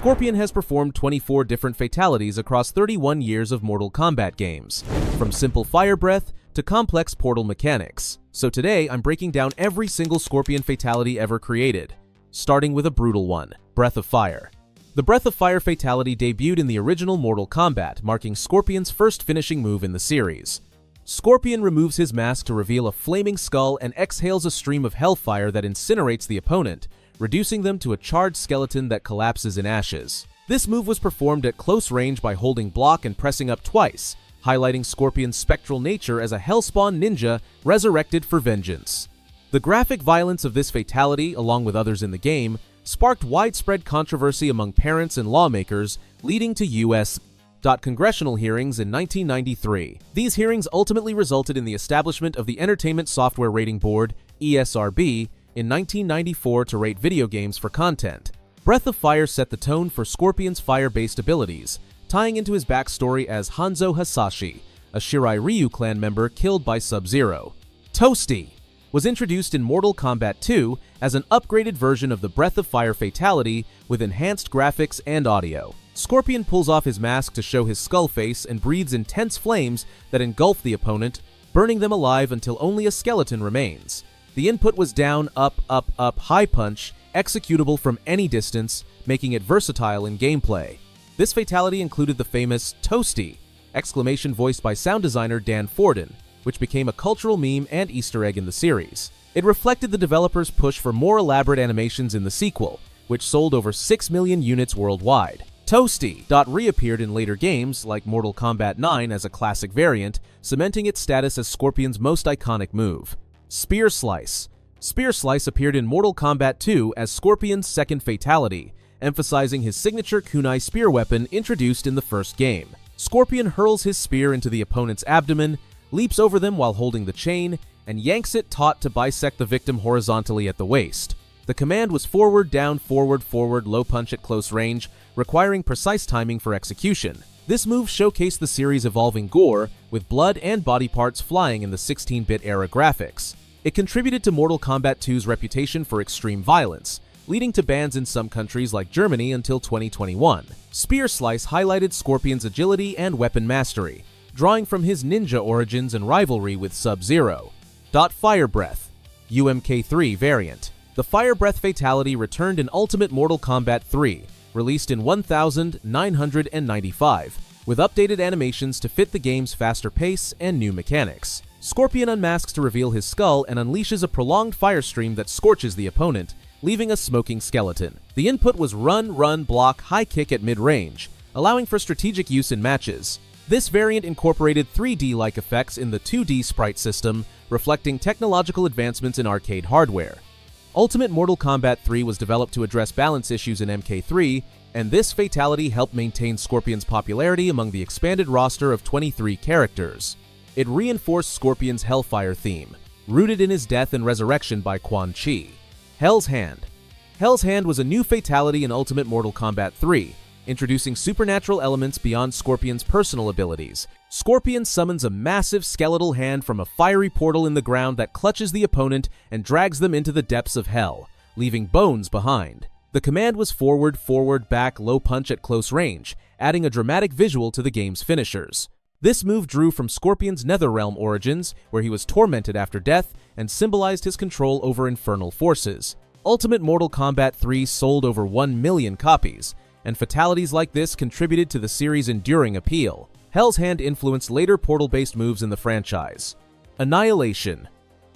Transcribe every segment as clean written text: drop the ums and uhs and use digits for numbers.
Scorpion has performed 24 different fatalities across 31 years of Mortal Kombat games, from simple fire breath to complex portal mechanics. So today, I'm breaking down every single Scorpion fatality ever created, starting with a brutal one, Breath of Fire. The Breath of Fire fatality debuted in the original Mortal Kombat, marking Scorpion's first finishing move in the series. Scorpion removes his mask to reveal a flaming skull and exhales a stream of hellfire that incinerates the opponent, reducing them to a charred skeleton that collapses in ashes. This move was performed at close range by holding block and pressing up twice, highlighting Scorpion's spectral nature as a hellspawn ninja resurrected for vengeance. The graphic violence of this fatality, along with others in the game, sparked widespread controversy among parents and lawmakers, leading to U.S. congressional hearings in 1993. These hearings ultimately resulted in the establishment of the Entertainment Software Rating Board, ESRB, in 1994 to rate video games for content. Breath of Fire set the tone for Scorpion's fire-based abilities, tying into his backstory as Hanzo Hasashi, a Shirai Ryu clan member killed by Sub-Zero. Toasty was introduced in Mortal Kombat 2 as an upgraded version of the Breath of Fire fatality with enhanced graphics and audio. Scorpion pulls off his mask to show his skull face and breathes intense flames that engulf the opponent, burning them alive until only a skeleton remains. The input was down, up, high punch, executable from any distance, making it versatile in gameplay. This fatality included the famous Toasty! Exclamation voiced by sound designer Dan Forden, which became a cultural meme and Easter egg in the series. It reflected the developers' push for more elaborate animations in the sequel, which sold over 6 million units worldwide. Toasty reappeared in later games like Mortal Kombat 9 as a classic variant, cementing its status as Scorpion's most iconic move. Spear Slice. Spear Slice appeared in Mortal Kombat 2 as Scorpion's second fatality, emphasizing his signature kunai spear weapon introduced in the first game. Scorpion hurls his spear into the opponent's abdomen, leaps over them while holding the chain, and yanks it taut to bisect the victim horizontally at the waist. The command was forward, down, forward, low punch at close range, requiring precise timing for execution. This move showcased the series' evolving gore, with blood and body parts flying in the 16-bit era graphics. It contributed to Mortal Kombat 2's reputation for extreme violence, leading to bans in some countries like Germany until 2021. Spear Slice highlighted Scorpion's agility and weapon mastery, drawing from his ninja origins and rivalry with Sub-Zero. Fire Breath. UMK3 variant. The Fire Breath fatality returned in Ultimate Mortal Kombat 3, released in 1995, with updated animations to fit the game's faster pace and new mechanics. Scorpion unmasks to reveal his skull and unleashes a prolonged fire stream that scorches the opponent, leaving a smoking skeleton. The input was run, block, high kick at mid-range, allowing for strategic use in matches. This variant incorporated 3D-like effects in the 2D sprite system, reflecting technological advancements in arcade hardware. Ultimate Mortal Kombat 3 was developed to address balance issues in MK3, and this fatality helped maintain Scorpion's popularity among the expanded roster of 23 characters. It reinforced Scorpion's Hellfire theme, rooted in his death and resurrection by Quan Chi. Hell's Hand. Hell's Hand was a new fatality in Ultimate Mortal Kombat 3, introducing supernatural elements beyond Scorpion's personal abilities. Scorpion summons a massive skeletal hand from a fiery portal in the ground that clutches the opponent and drags them into the depths of hell, leaving bones behind. The command was forward, back, low punch at close range, adding a dramatic visual to the game's finishers. This move drew from Scorpion's Netherrealm origins, where he was tormented after death and symbolized his control over infernal forces. Ultimate Mortal Kombat 3 sold over 1 million copies, and fatalities like this contributed to the series' enduring appeal. Hell's Hand influenced later portal-based moves in the franchise. Annihilation.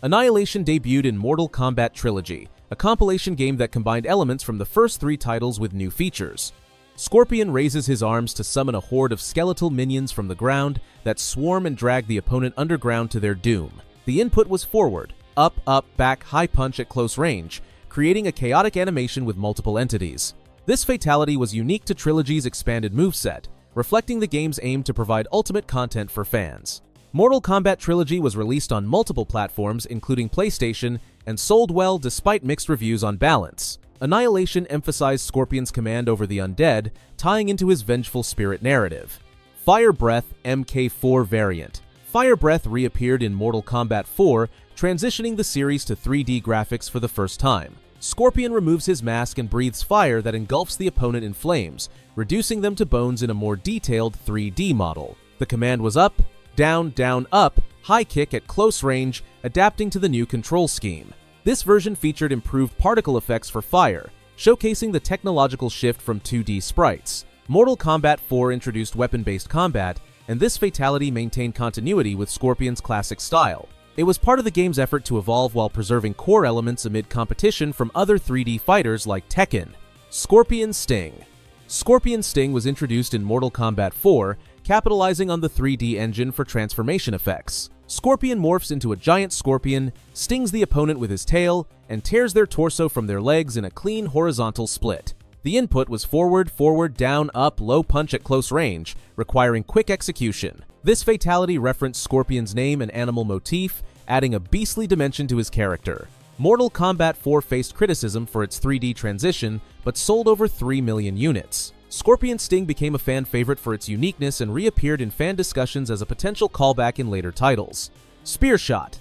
Annihilation debuted in Mortal Kombat Trilogy, a compilation game that combined elements from the first 3 titles with new features. Scorpion raises his arms to summon a horde of skeletal minions from the ground that swarm and drag the opponent underground to their doom. The input was forward, up, back, high punch at close range, creating a chaotic animation with multiple entities. This fatality was unique to Trilogy's expanded moveset, reflecting the game's aim to provide ultimate content for fans. Mortal Kombat Trilogy was released on multiple platforms, including PlayStation, and sold well despite mixed reviews on balance. Annihilation emphasized Scorpion's command over the undead, tying into his vengeful spirit narrative. Fire Breath MK4 variant. Fire Breath reappeared in Mortal Kombat 4, transitioning the series to 3D graphics for the first time. Scorpion removes his mask and breathes fire that engulfs the opponent in flames, reducing them to bones in a more detailed 3D model. The command was up, down, down, up, high kick at close range, adapting to the new control scheme. This version featured improved particle effects for fire, showcasing the technological shift from 2D sprites. Mortal Kombat 4 introduced weapon-based combat, and this fatality maintained continuity with Scorpion's classic style. It was part of the game's effort to evolve while preserving core elements amid competition from other 3D fighters like Tekken. Scorpion Sting. Scorpion Sting was introduced in Mortal Kombat 4, capitalizing on the 3D engine for transformation effects. Scorpion morphs into a giant scorpion, stings the opponent with his tail, and tears their torso from their legs in a clean horizontal split. The input was forward, forward, down, up, low punch at close range, requiring quick execution. This fatality referenced Scorpion's name and animal motif, adding a beastly dimension to his character. Mortal Kombat 4 faced criticism for its 3D transition, but sold over 3 million units. Scorpion Sting became a fan favorite for its uniqueness and reappeared in fan discussions as a potential callback in later titles. Spear Shot.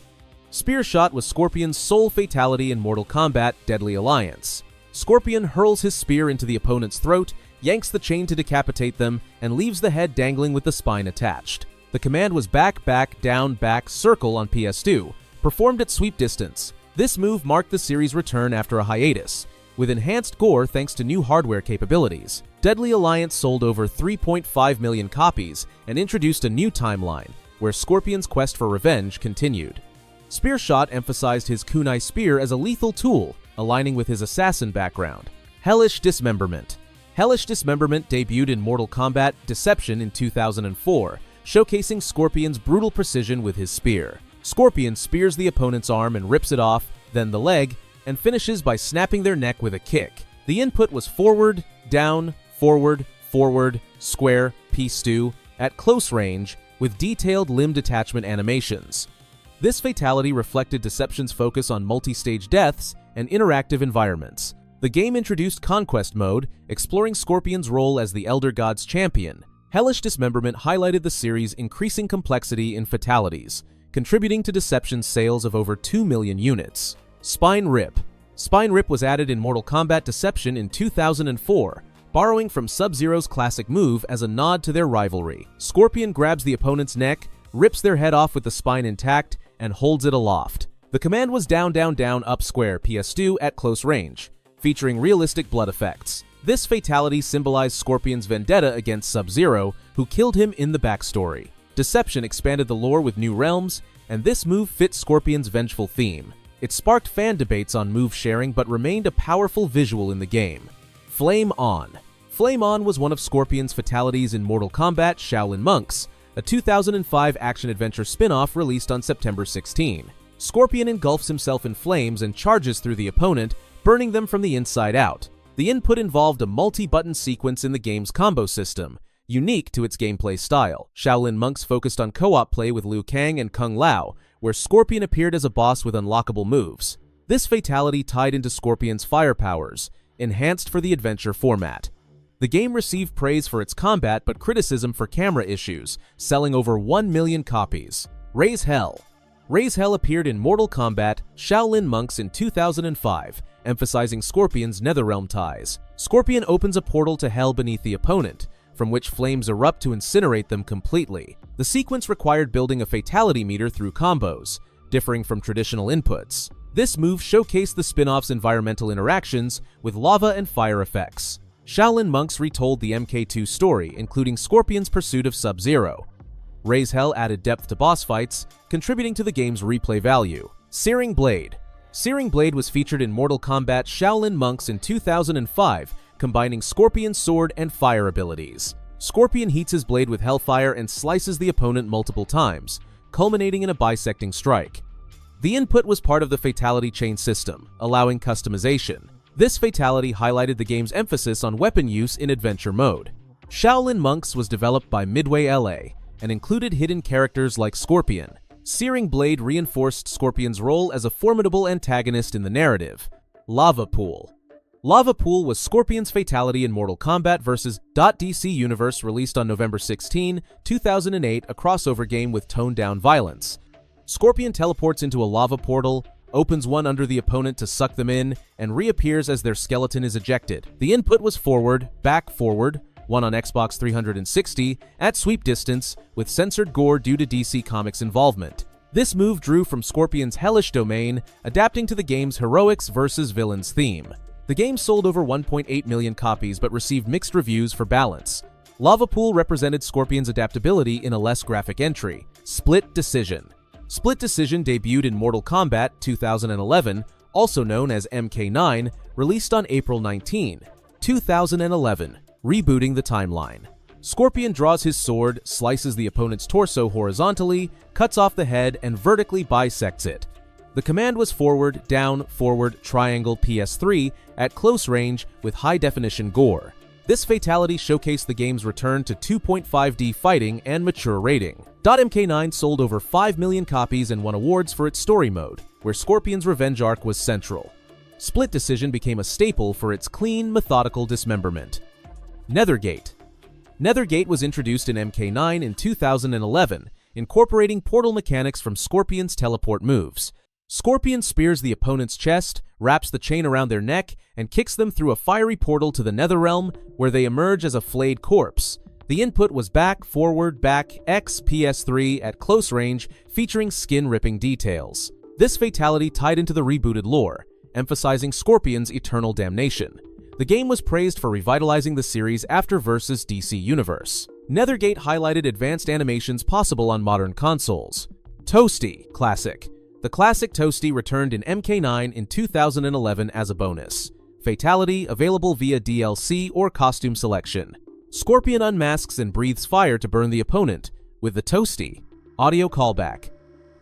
Spear Shot was Scorpion's sole fatality in Mortal Kombat Deadly Alliance. Scorpion hurls his spear into the opponent's throat, yanks the chain to decapitate them, and leaves the head dangling with the spine attached. The command was back, back, down, back, circle on PS2, performed at sweep distance. This move marked the series' return after a hiatus, with enhanced gore thanks to new hardware capabilities. Deadly Alliance sold over 3.5 million copies and introduced a new timeline, where Scorpion's quest for revenge continued. Spear Shot emphasized his kunai spear as a lethal tool, aligning with his assassin background. Hellish Dismemberment. Hellish Dismemberment debuted in Mortal Kombat Deception in 2004, showcasing Scorpion's brutal precision with his spear. Scorpion spears the opponent's arm and rips it off, then the leg, and finishes by snapping their neck with a kick. The input was forward, down, forward, forward, square, P-stew, at close range, with detailed limb detachment animations. This fatality reflected Deception's focus on multi-stage deaths and interactive environments. The game introduced Conquest Mode, exploring Scorpion's role as the Elder God's champion. Hellish Dismemberment highlighted the series' increasing complexity in fatalities, contributing to Deception's sales of over 2 million units. Spine Rip. Spine Rip was added in Mortal Kombat Deception in 2004, borrowing from Sub-Zero's classic move as a nod to their rivalry. Scorpion grabs the opponent's neck, rips their head off with the spine intact, and holds it aloft. The command was down, down, down, up, square, PS2 at close range, featuring realistic blood effects. This fatality symbolized Scorpion's vendetta against Sub-Zero, who killed him in the backstory. Deception expanded the lore with new realms, and this move fit Scorpion's vengeful theme. It sparked fan debates on move sharing but remained a powerful visual in the game. Flame On. Flame On was one of Scorpion's fatalities in Mortal Kombat Shaolin Monks, a 2005 action-adventure spin-off released on September 16. Scorpion engulfs himself in flames and charges through the opponent, burning them from the inside out. The input involved a multi-button sequence in the game's combo system, unique to its gameplay style. Shaolin Monks focused on co-op play with Liu Kang and Kung Lao, where Scorpion appeared as a boss with unlockable moves. This fatality tied into Scorpion's fire powers, enhanced for the adventure format. The game received praise for its combat but criticism for camera issues, selling over 1 million copies. Raise Hell. Raise Hell appeared in Mortal Kombat Shaolin Monks in 2005, emphasizing Scorpion's Netherrealm ties. Scorpion opens a portal to hell beneath the opponent, from which flames erupt to incinerate them completely. The sequence required building a fatality meter through combos, differing from traditional inputs. This move showcased the spin-off's environmental interactions with lava and fire effects. Shaolin Monks retold the MK2 story, including Scorpion's pursuit of Sub-Zero. Raise Hell added depth to boss fights, contributing to the game's replay value. Searing Blade. Searing Blade was featured in Mortal Kombat Shaolin Monks in 2005, combining Scorpion's sword and fire abilities. Scorpion heats his blade with hellfire and slices the opponent multiple times, culminating in a bisecting strike. The input was part of the fatality chain system, allowing customization. This fatality highlighted the game's emphasis on weapon use in adventure mode. Shaolin Monks was developed by Midway LA and included hidden characters like Scorpion. Searing Blade reinforced Scorpion's role as a formidable antagonist in the narrative. Lava Pool. Lava Pool was Scorpion's fatality in Mortal Kombat vs. .DC Universe, released on November 16, 2008, a crossover game with toned-down violence. Scorpion teleports into a lava portal, opens one under the opponent to suck them in, and reappears as their skeleton is ejected. The input was forward, back, forward, one on Xbox 360, at sweep distance, with censored gore due to DC Comics involvement. This move drew from Scorpion's hellish domain, adapting to the game's heroics versus villains theme. The game sold over 1.8 million copies but received mixed reviews for balance. Lava Pool represented Scorpion's adaptability in a less graphic entry, Split Decision. Split Decision debuted in Mortal Kombat 2011, also known as MK9, released on April 19, 2011, rebooting the timeline. Scorpion draws his sword, slices the opponent's torso horizontally, cuts off the head, and vertically bisects it. The command was forward, down, forward, triangle, PS3 at close range with high-definition gore. This fatality showcased the game's return to 2.5D fighting and mature rating. MK9 sold over 5 million copies and won awards for its story mode, where Scorpion's revenge arc was central. Split Decision became a staple for its clean, methodical dismemberment. Nethergate. Nethergate was introduced in MK9 in 2011, incorporating portal mechanics from Scorpion's teleport moves. Scorpion spears the opponent's chest, wraps the chain around their neck, and kicks them through a fiery portal to the Netherrealm, where they emerge as a flayed corpse. The input was back, forward, back, X, PS3 at close range, featuring skin-ripping details. This fatality tied into the rebooted lore, emphasizing Scorpion's eternal damnation. The game was praised for revitalizing the series after Versus DC Universe. Nethergate highlighted advanced animations possible on modern consoles. Toasty Classic. The classic Toasty returned in MK9 in 2011 as a bonus. Fatality available via DLC or costume selection. Scorpion unmasks and breathes fire to burn the opponent, with the Toasty. Audio callback.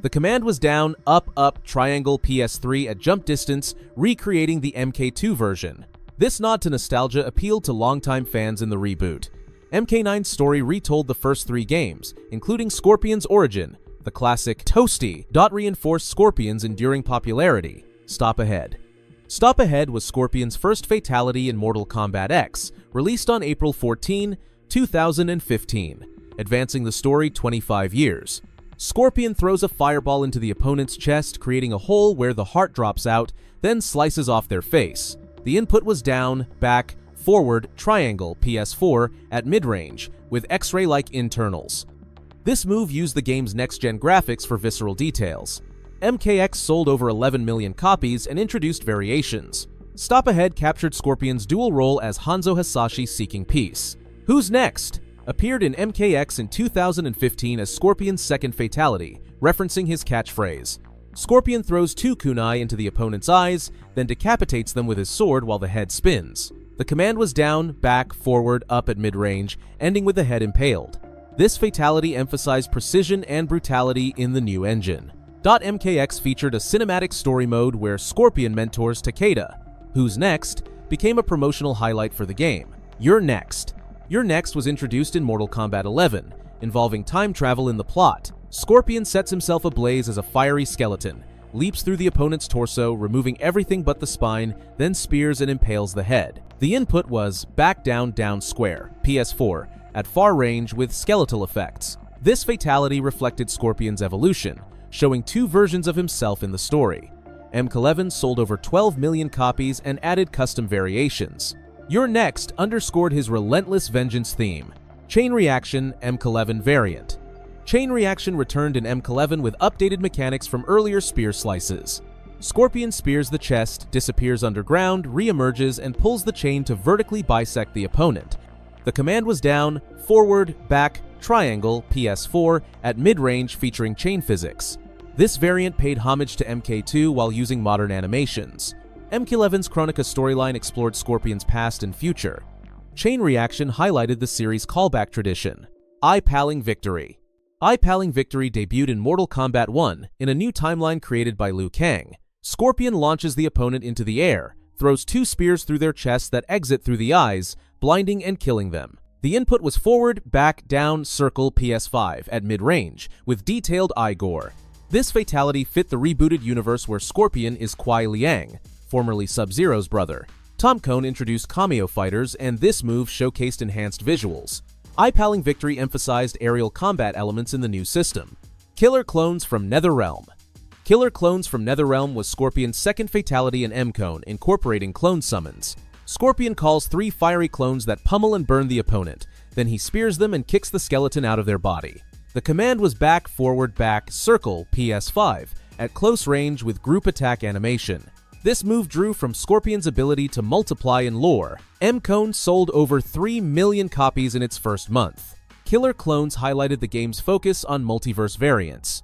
The command was down, up, triangle, PS3 at jump distance, recreating the MK2 version. This nod to nostalgia appealed to longtime fans in the reboot. MK9's story retold the first 3 games, including Scorpion's origin. The classic Toasty reinforced Scorpion's enduring popularity. Stop Ahead. Stop Ahead was Scorpion's first fatality in Mortal Kombat X, released on April 14, 2015, advancing the story 25 years. Scorpion throws a fireball into the opponent's chest, creating a hole where the heart drops out, then slices off their face. The input was down, back, forward, triangle, PS4 at mid-range, with X-ray-like internals. This move used the game's next-gen graphics for visceral details. MKX sold over 11 million copies and introduced variations. Stop Ahead captured Scorpion's dual role as Hanzo Hasashi seeking peace. Who's Next? Appeared in MKX in 2015 as Scorpion's second fatality, referencing his catchphrase. Scorpion throws 2 kunai into the opponent's eyes, then decapitates them with his sword while the head spins. The command was down, back, forward, up at mid-range, ending with the head impaled. This fatality emphasized precision and brutality in the new engine. MKX featured a cinematic story mode where Scorpion mentors Takeda. Who's Next became a promotional highlight for the game. You're Next. You're Next was introduced in Mortal Kombat 11, involving time travel in the plot. Scorpion sets himself ablaze as a fiery skeleton, leaps through the opponent's torso, removing everything but the spine, then spears and impales the head. The input was back, down, square, PS4, at far range with skeletal effects. This fatality reflected Scorpion's evolution, showing 2 versions of himself in the story. MK11 sold over 12 million copies and added custom variations. You're Next underscored his relentless vengeance theme. Chain Reaction MK11 variant. Chain Reaction returned in MK11 with updated mechanics from earlier spear slices. Scorpion spears the chest, disappears underground, re-emerges, and pulls the chain to vertically bisect the opponent. The command was down, forward, back, triangle, PS4 at mid-range featuring chain physics. This variant paid homage to MK2 while using modern animations. MK11's Chronica storyline explored Scorpion's past and future. Chain Reaction highlighted the series' callback tradition. Eye-Paling Victory. Eye-Paling Victory debuted in Mortal Kombat 1 in a new timeline created by Liu Kang. Scorpion launches the opponent into the air, throws 2 spears through their chests that exit through the eyes, blinding and killing them. The input was forward, back, down, circle, PS5 at mid-range, with detailed eye gore. This fatality fit the rebooted universe where Scorpion is Kuai Liang, formerly Sub-Zero's brother. Tom Cone introduced cameo fighters, and this move showcased enhanced visuals. Eye-Paling Victory emphasized aerial combat elements in the new system. Killer clones from Netherrealm. Killer Clones from Netherrealm was Scorpion's second fatality in M-Cone, incorporating clone summons. Scorpion calls 3 fiery clones that pummel and burn the opponent, then he spears them and kicks the skeleton out of their body. The command was back, forward, back, circle, PS5, at close range with group attack animation. This move drew from Scorpion's ability to multiply in lore. M-Cone sold over 3 million copies in its first month. Killer Clones highlighted the game's focus on multiverse variants.